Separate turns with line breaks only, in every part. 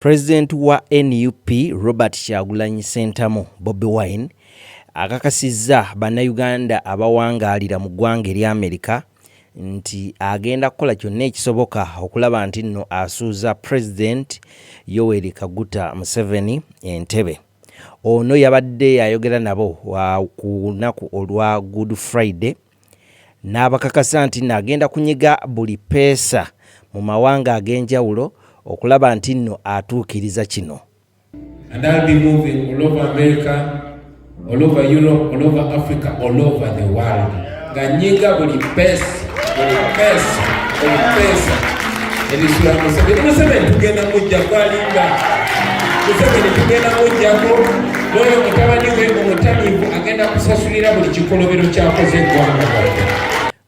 President wa NUP Robert Kyagulanyi Ssentamu Bobi Wine akakasizza bannayuganda abawangaalira mu ggwanga erya Amerika nti agenda kukola kyonna ekisoboka okulaba nti nno asuuza President Yoweri Kaguta Museveni entebe. Ono yabadde ayogera nabo ku lunaku olwa Good Friday n'abakakasa nti agenda kunyiga buli peesa mu mawanga ag'enjawulo okulaba nti nno atuukiriza kino.
And I'll be moving all over America, all over Europe, all over Africa, all over the world. Gennyiga buli peesa. Erisula Museveni tugenda kuggyako alinga. Museveni tugenda kuggyako n'oyo mutabani we omutamiivu agenda kusasulira buli kikolobero ky'akoze eggwanga.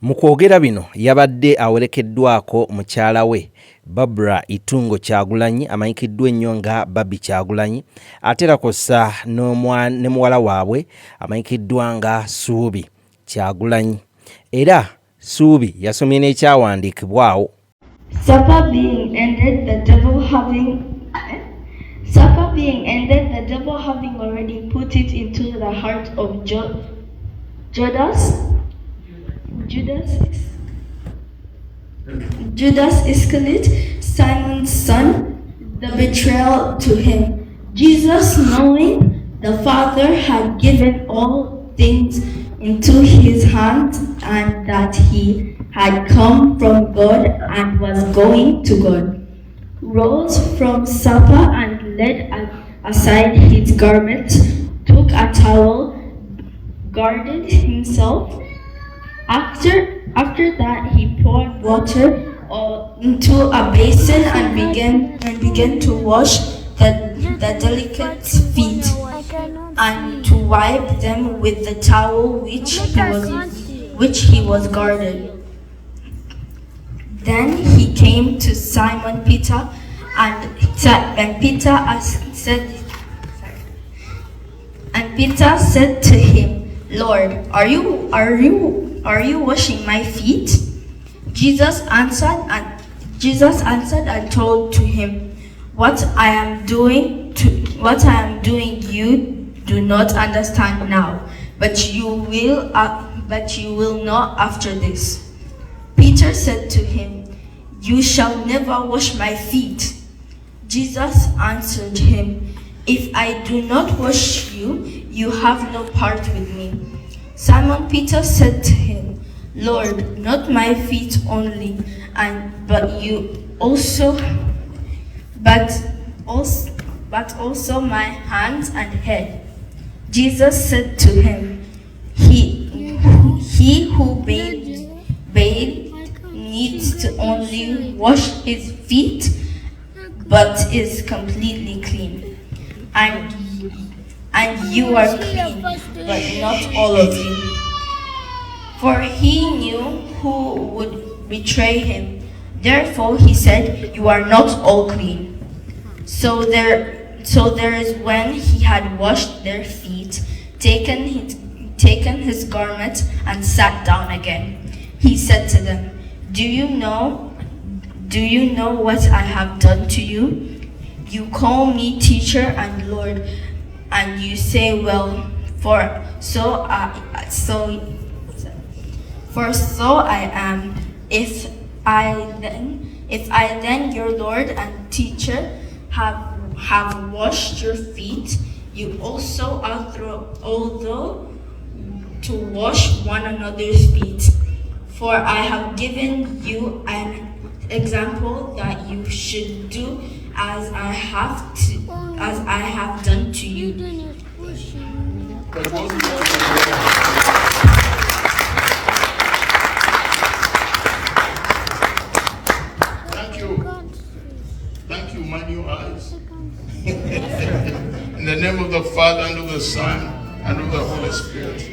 Mu kwogera bino yabadde awerekeddwako mukyala we Barbara Itungo Kyagulanyi amanyikiddwa ennyo nga Babi Kyagulanyi ate era kw'ossa ne muwala waabwe amanyikiddwa nga Suubi Kyagulanyi. Era Suubi yasomye n'ekyawandiikibwawo.
Supper being ended, the devil having already put it into the heart of Judas Iscariot, Simon's son, the betrayal to him. Jesus, knowing the Father had given all things into his hands and that he had come from God and was going to God, rose from supper and laid aside his garment, took a towel, girded himself. After that, he poured water into a basin and began to wash the delicate feet and to wipe them with the towel which he was girded. Then he came to Simon Peter, and Peter said to him, "Lord, are you washing my feet?" Jesus answered and told to him, What I am doing you do not understand now, but you will not after this." Peter said to him, "You shall never wash my feet." Jesus answered him, "If I do not wash you, you have no part with me." Simon Peter said to him, "Lord, not my feet only, but also my hands and head." Jesus said to him, He who bathed needs to only wash his feet, but is completely clean. And you are clean, but not all of you." For he knew who would betray him. Therefore he said, "You are not all clean." So there is when he had washed their feet, taken his garment and sat down again. He said to them, Do you know what I have done to you? You call me teacher and Lord, and you say, well, for so I am. If I then, your Lord and teacher, have washed your feet, you also ought to wash one another's feet. For I have given you an example that you should do as I have done to you.
Thank you, my new eyes. In the name of the Father, and of the Son, and of the Holy Spirit.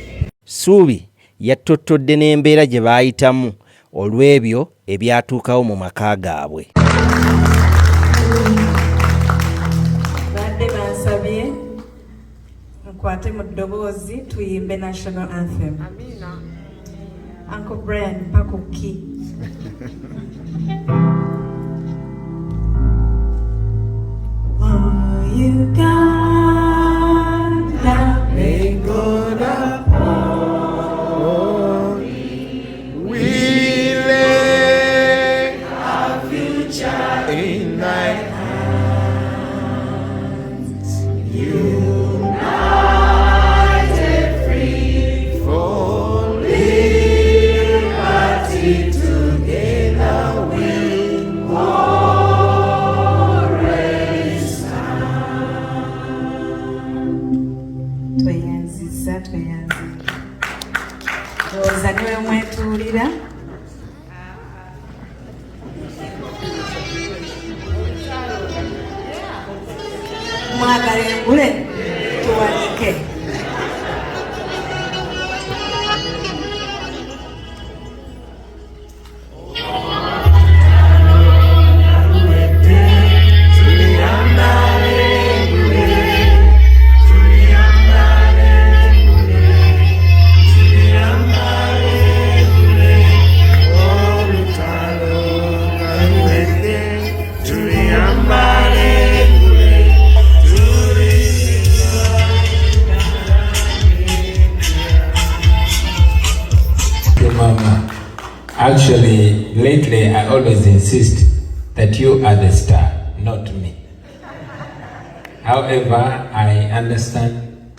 Suubi yattotodde n'embeera gye baayitamu olw'ebyo ebyatuukawo mu maka gaabwe.
Badde bansabye nkwate mu ddoboozi tuyimbe national anthem. Amina. Uncle Brian Pakuki. mwagala engule tuwanike.
Actually, lately I always insist that you are the star, not me. However, I understand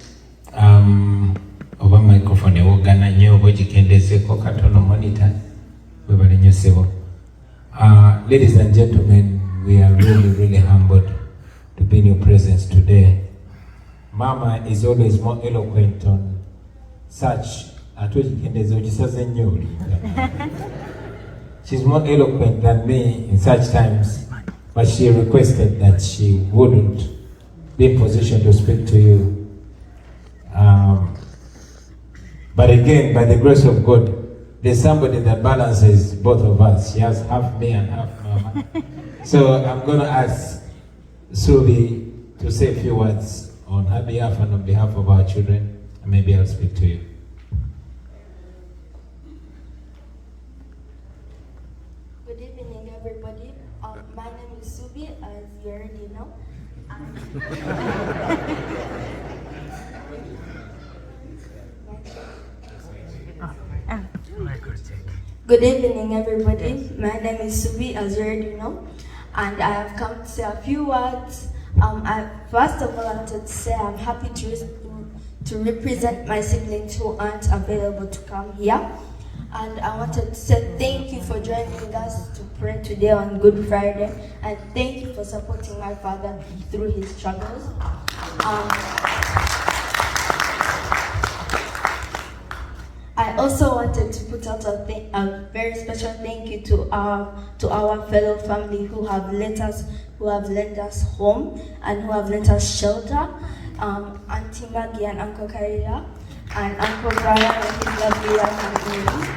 over microphone ogana nyo bojikendezeko katono monitor webale nyo sebo. Ladies and gentlemen, we are really humbled to be in your presence today. Mama is always more eloquent on such. She's more eloquent than me in such times, but she requested that she wouldn't be in position to speak to you. But again, by the grace of God, there's somebody that balances both of us. She has half me and half Mama. So I'm going to ask Subi to say a few words on her behalf and on behalf of our children, and maybe I'll speak to you.
Good evening, everybody. My name is Subi, as you already know. Good evening, everybody. My name is Subi, as you already know, and I have come to say a few words. First of all, I wanted to say I'm happy to represent my siblings who aren't available to come here. And I wanted to say thank you for joining us to pray today on Good Friday, and thank you for supporting my father through his struggles. I also wanted to put out a very special thank you to our fellow family who have lent us home and who have lent us shelter. Auntie Maggie and Uncle Karira, and Uncle Brian and his lovely wife and baby.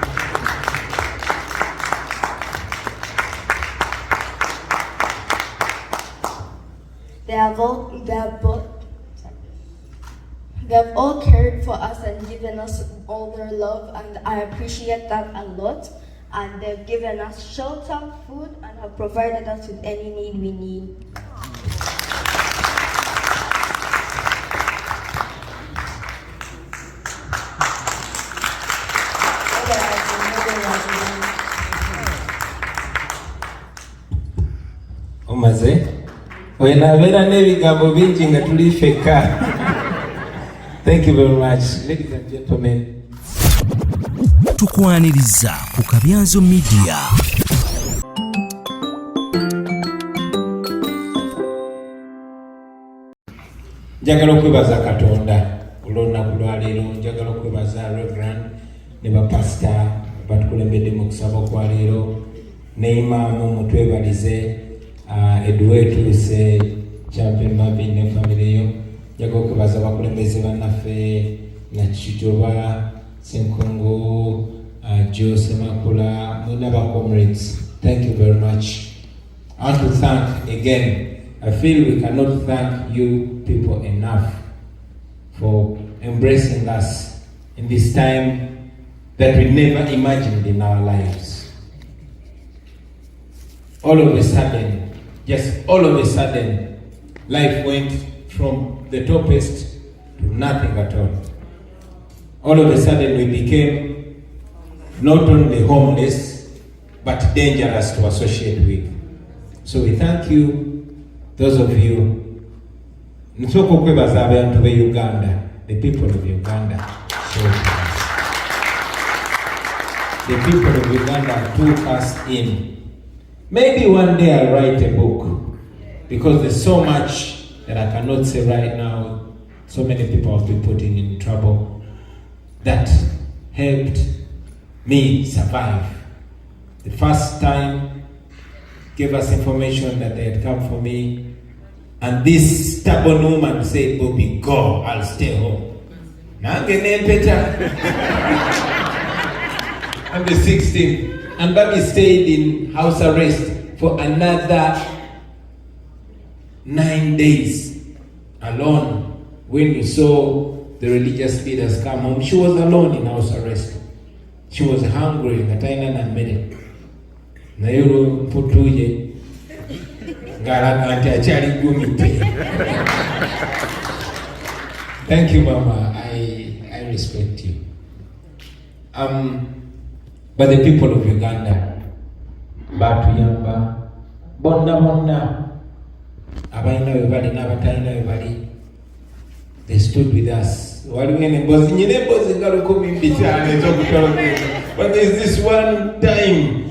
They have all cared for us and given us all their love, and I appreciate that a lot. And they've given us shelter, food, and have provided us with any need we need.
Omaze, wenabera nebigambo bingi nga tulifeka. Thank you very much, ladies and gentlemen.
Tukwaniriza ku Kabyanzo Media.
Njagala okwebaza Katonda olw'olunaku lwa leero. Njagala okwebaza Reverend ne bapasita batukulembedde mu kusaba kwa leero, ne imaamu mutwebalize Edwe etuuse Champion Mavi ne family yo. Njagala okwebaza abakulembeze bannaffe Nakijoba, Senkongo, Jose Makula, Munaba comrades. Thank you very much. I want to thank again. I feel we cannot thank you people enough for embracing us in this time that we never imagined in our lives. All of a sudden, just all of a sudden, life went from the topest to nothing at all. All of a sudden we became not only homeless, but dangerous to associate with. So we thank you, those of you. Nsoko kwebaza abantu be Uganda, the people of Uganda. The people of Uganda took us in. Maybe one day I'll write a book, because there's so much that I cannot say right now. So many people have been putting in trouble that helped me survive. The first time gave us information that they had come for me, And this stubborn woman said, Bobi, go, I'll stay home. Nange nempeta. On the 16th. And Bobi stayed in house arrest for another 9 days alone. When we saw the religious leaders come home, she was alone in house arrest. She was hungry. Kataina na mede. Na yoro mputuye. Ngara anti achari gumite. Thank you, Mama. I respect you. But the people of Uganda, Batu Yamba, Bonna, Abaina everybody, Nabataina everybody, they stood with us. But there's this one time,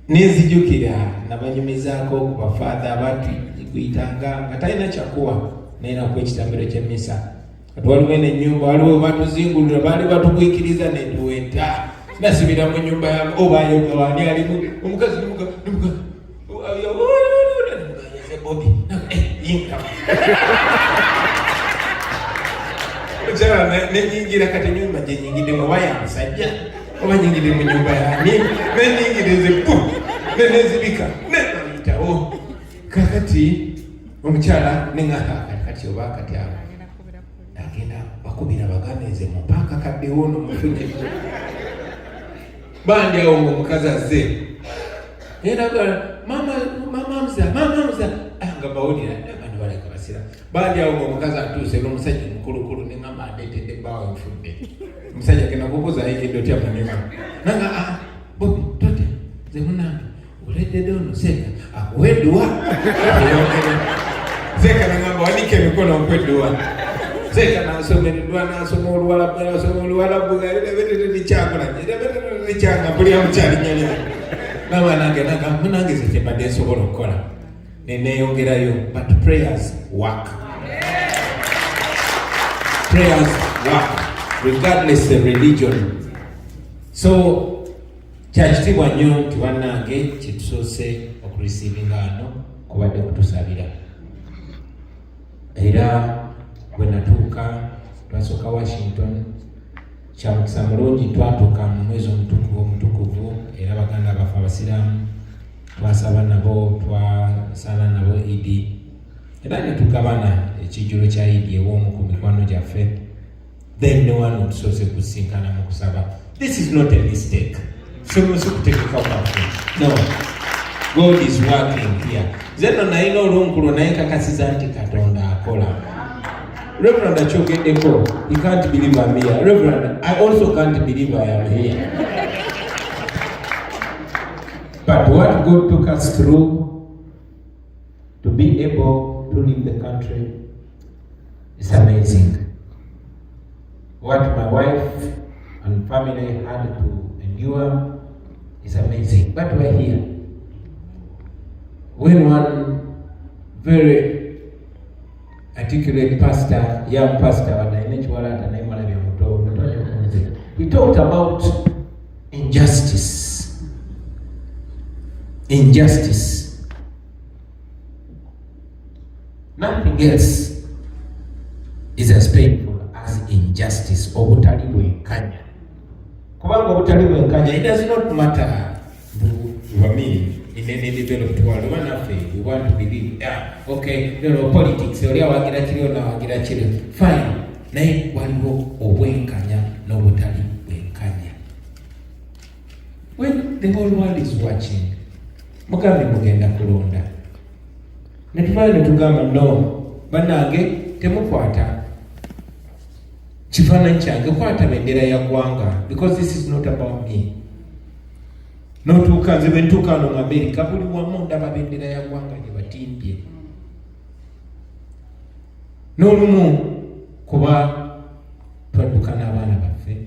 Nizijukira nabanyumizako kubafadha abatu kuitanga kataina chakuwa nena kwekitambiro ky'emmisa atwaliwo n'ennyumba waliwo batu zingulira bali batu kwikiriza netuweta nasibira mu nyumba ya obayo wani alimu omukazi nimuka Bobi yinka ujara n'enyingira kati nyumba gyenyingide mu waya musajja oba nyingide mu nyumba yani n'enyingide zepu n'ezibika n'ebitawo kakati omukyala n'engaka kati oba kati awo agenda bakubira bagameze mu mpaka kaddewo ono mufune bandi awo omukazi azze era mama mza nga bawulira abantu baleka basira bandi awo omukazi atuuse n'omusajja mukulukulu n'engamba adeetedde bbaawe nfudde omusajja genda kubuuza ayigidde otya munima nanga Bobi tote nze munange oledde ono seeka akuweddwa seeka nangamba wanike emikono nkweddwa seeka nasomereddwa nasoma oluwalabu likyanga mpulira mukyali nyalira naba nange munange ze kyembadde nsobola okukola neneyongerayo but prayers work regardless of religion. So kyakitibwa nnyo nti bannange kyetusoose okurisiivinga ano kubadde kutusabira era bwe natuuka twasooka Washington kyamukisa mulungi twatuuka mu mwezi omutukuvu era baganda baffe abasiraamu twasaba nabo twasala nabo idi era ne tugabana ekijjulo kya idi ew'omu ku mikwano gyaffe then no one otusoose kusinkana mu kusaba. This is not a mistake. So no, God is working here. Zeno naino olunkulo naye kakasiza nti Katonda akola. Reverend Achokedeko, he can't believe I'm here. Reverend, I also can't believe I am here. But what God took us through to be able to leave the country is amazing. What my wife and family had to endure is amazing. But we're here. When one very articulate pastor, young pastor, he talked about injustice. Injustice. Nothing else is as painful as injustice. Obutali bwenkanya. Kubanga obutali bwenkanya, it does not matter for me in any developed world. We want to believe, okay, politics, fine. Naye waliwo obwenkanya n'obutali bwenkanya. When the whole world is watching, mugambe mugenda kulonda. Netufaayo netugamba no, bannange temukwata kifaananyi kyange, kwata bendera ya ggwanga, because this is not about me. Notuuka nze bwe ntuuka wano mu America buli wamu ndaba bendera ya ggwanga gye batimbye. N'olumu kuba twadduka n'abaana baffe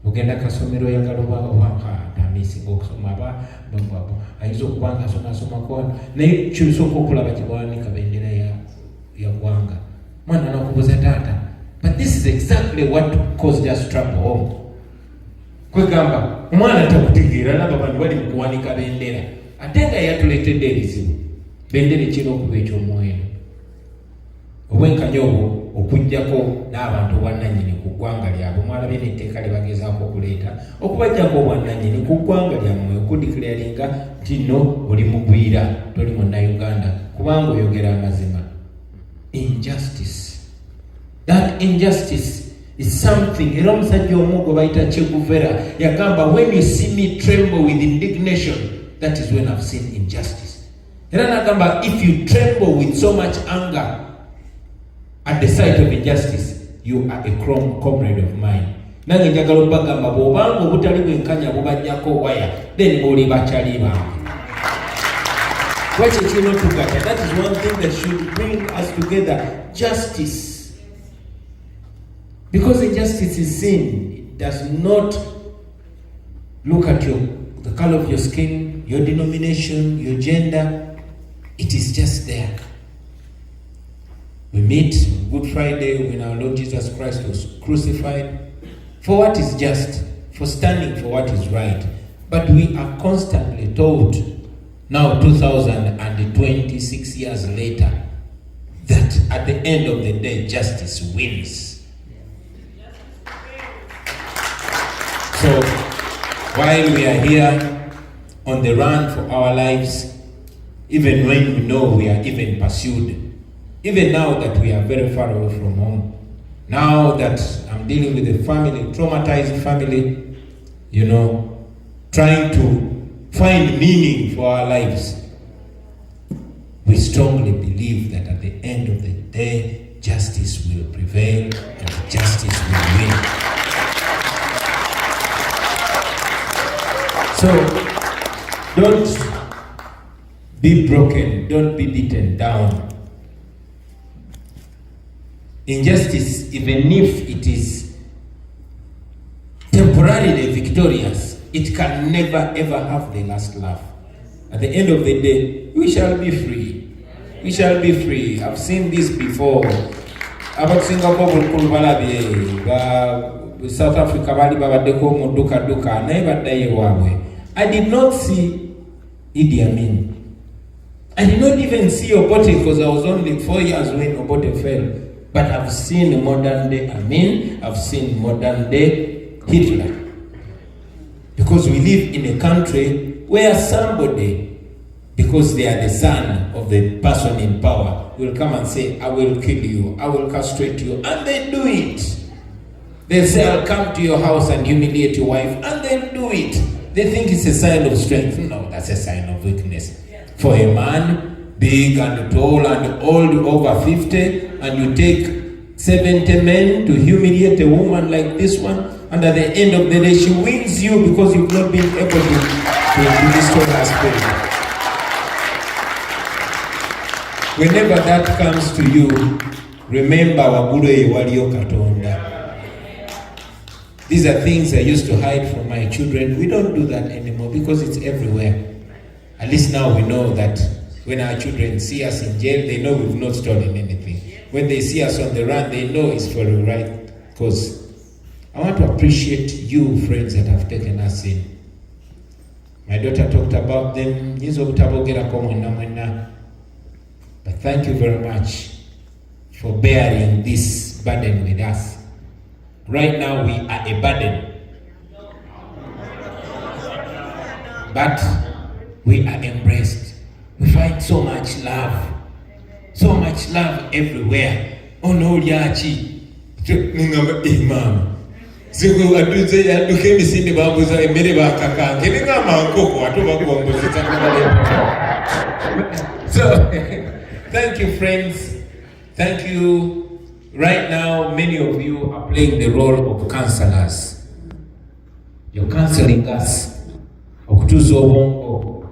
ogenda kasomero oyagala obwakatamisinga okusoma ayinza okuba nga asomako naye kyosooka okulaba gye bawanika bendera ya ggwanga. Mwana n'okubuuza taata, but this is exactly what caused us trouble home. kwegamba omwana takutegeera nabo bantu bali mu kuwanika bendera ate nga yatuleetedde ebizibu bendera ekira okuba eky'omuwendo obwenkanya obwo okuggyako n'abantu obwannannyini ku ggwanga lyabwe mwalabye n'etteeka lye bagezaako okuleeta okubaggyako obwannannyini ku ggwanga lyammwe okudikiraringa nti nno oli mugwira toli munnayuganda kubanga oyogera amazima. Injustice, that injustice is something era omusajja omu gwe bayita Che Guevara yagamba, when you see me tremble with indignation, that is when I've seen injustice. Era nagamba, if you tremble with so much anger at the sight of injustice, you are a comrade of mine. Nange njagala obagamba bw'obanga obutali bwenkanya bubajjako waya, then bw'oli bakyali bange. Watch it, you know, together. That is one thing that should bring us together. Justice. Because injustice is sin. It does not look at the color of your skin, your denomination, your gender. It is just there. We meet Good Friday when our Lord Jesus Christ was crucified for what is just, for standing for what is right. But we are constantly told, now 2026 years later, that at the end of the day, justice wins. So, while we are here on the run for our lives, even when we know we are even pursued, even now that we are very far away from home, now that I'm dealing with a family, traumatized family, you know, trying to find meaning for our lives, we strongly believe that at the end of the day, justice will prevail and justice will win. So, don't be broken, don't be beaten down. Injustice, even if it is temporarily victorious, it can never ever have the last laugh. At the end of the day, we shall be free. We shall be free. I've seen this before. About Singapore, South Africa, I did not see Idi Amin. I did not even see Obote because I was only 4 years when Obote fell. But I've seen modern day Amin, I've seen modern day Hitler. Because we live in a country where somebody, because they are the son of the person in power, will come and say, I will kill you, I will castrate you, and they do it. They say, I'll come to your house and humiliate your wife, and they do it. They think it's a sign of strength. No, that's a sign of weakness. For a man, big and tall and old, over 50, and you take 70 men to humiliate a woman like this one, and at the end of the day, she wins you because you've not been able to destroy her spirit. Whenever that comes to you, remember Wagure Waliyo Katonda. These are things I used to hide from my children. We don't do that anymore because it's everywhere. At least now we know that when our children see us in jail, they know we've not stolen anything. When they see us on the run, they know it's for the right cause. I want to appreciate you, friends, that have taken us in. My daughter talked about them. But thank you very much for bearing this burden with us. Right now, we are a burden. But we are embraced. We find so much love everywhere. Oh no, Yachi. Imam. Zigo aduze ya duke misini bambuza emere bakaka. Keninga mankoko watu bakuomboza takabale. So, thank you, friends. Thank you. Right now, many of you are playing the role of counselors. You're counseling us. Okutuzo bongo.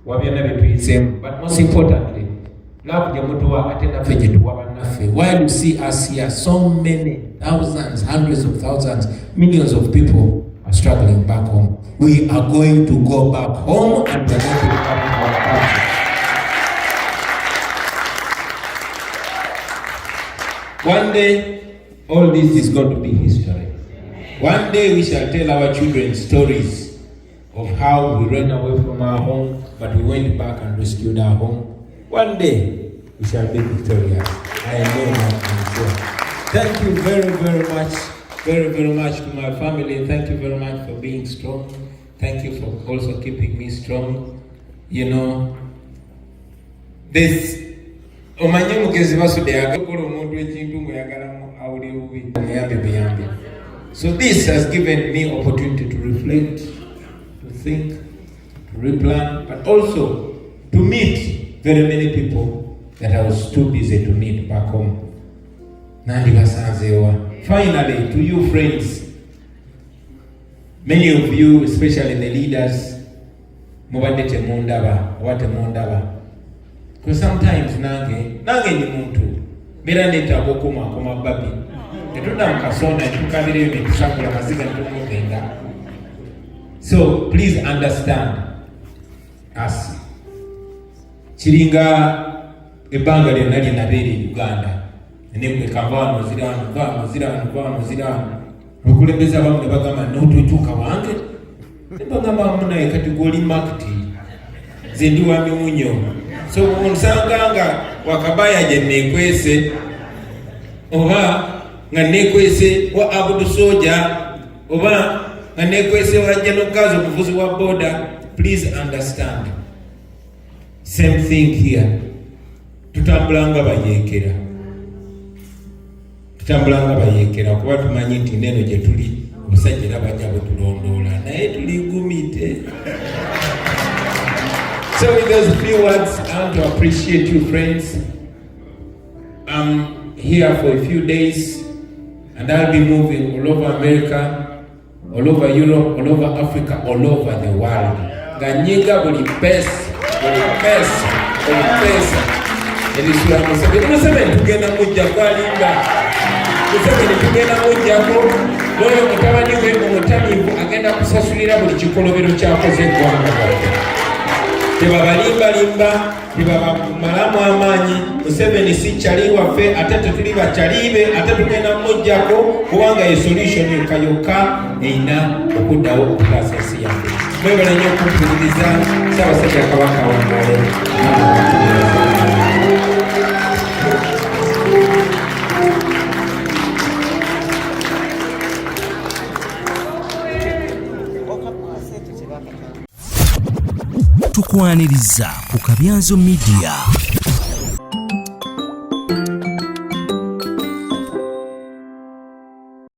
Wabiana between, but most importantly, love jamutuwa atenda fejetuwa banafe. While you see us here, so many thousands, hundreds of thousands, millions of people are struggling back home. We are going to go back home and we're going to come to our country. One day, all this is going to be history. One day we shall tell our children stories of how we ran away from our home, but we went back and rescued our home. One day we shall be victorious. I know that, I'm sure. Thank you very much to my family. Thank you very much for being strong. Thank you for also keeping me strong. You know, this omanye mugezi basude yagakola omuntu ekintu mweyagalamu awuli bubi muyambe buyambe. So this has given me opportunity to reflect, to think, to replan, but also to meet very many people that I was too busy to meet back home. Nandi basanzewa. Finally, to you friends, many of you, especially the leaders, mubadde temundaba, watemundaba. Because sometimes nange ni muntu mera netako koma babi. Tetunda mukasonda tukabire metusakula maziga tumugenda. So please understand us. Chiringa ebanga lyonna lyenabeera Uganda. Ne kavano zirano. Okulembeza abamu ne bagamba n'otutuuka wange. Ne bagamba munaye kati goli market. Ze ndi wa miwunyo. So onsanga nga wakabaya je nekwese. Oba nga nekwese wa Abudu Soja. Oba nga nekwese wa General Kazo muvuzi wa boda. Please understand. Same thing here. Tutambulanga bayekera kuba tumanyi nti neno gye tuli omusajja bajja butulondoola naye tuli gumite. So with those few words, I want to appreciate you friends. I'm here for a few days and I'll be moving all over America, all over Europe, all over Africa, all over the world. Gennyiga buli pesa. Elisura Museveni tugenda kuggyako alinga. Museveni tugenda kuggyako n'oyo mutabani we omutamiivu agenda kusasulira buli kikolobero kyakoze eggwanga. Tebabalimbalimba, tebabamalamu amaanyi. Museveni si kyali waffe ate tetuli bakyalibe ate tugenda muggyako kubanga ye solution yokka eyina okuddawo okutaasa ensi yaffe. Mwebale nnyo okumpuliriza. Ssaabasajja Kabaka wangale.
Tukwaniriza ku Kabyanzo Media.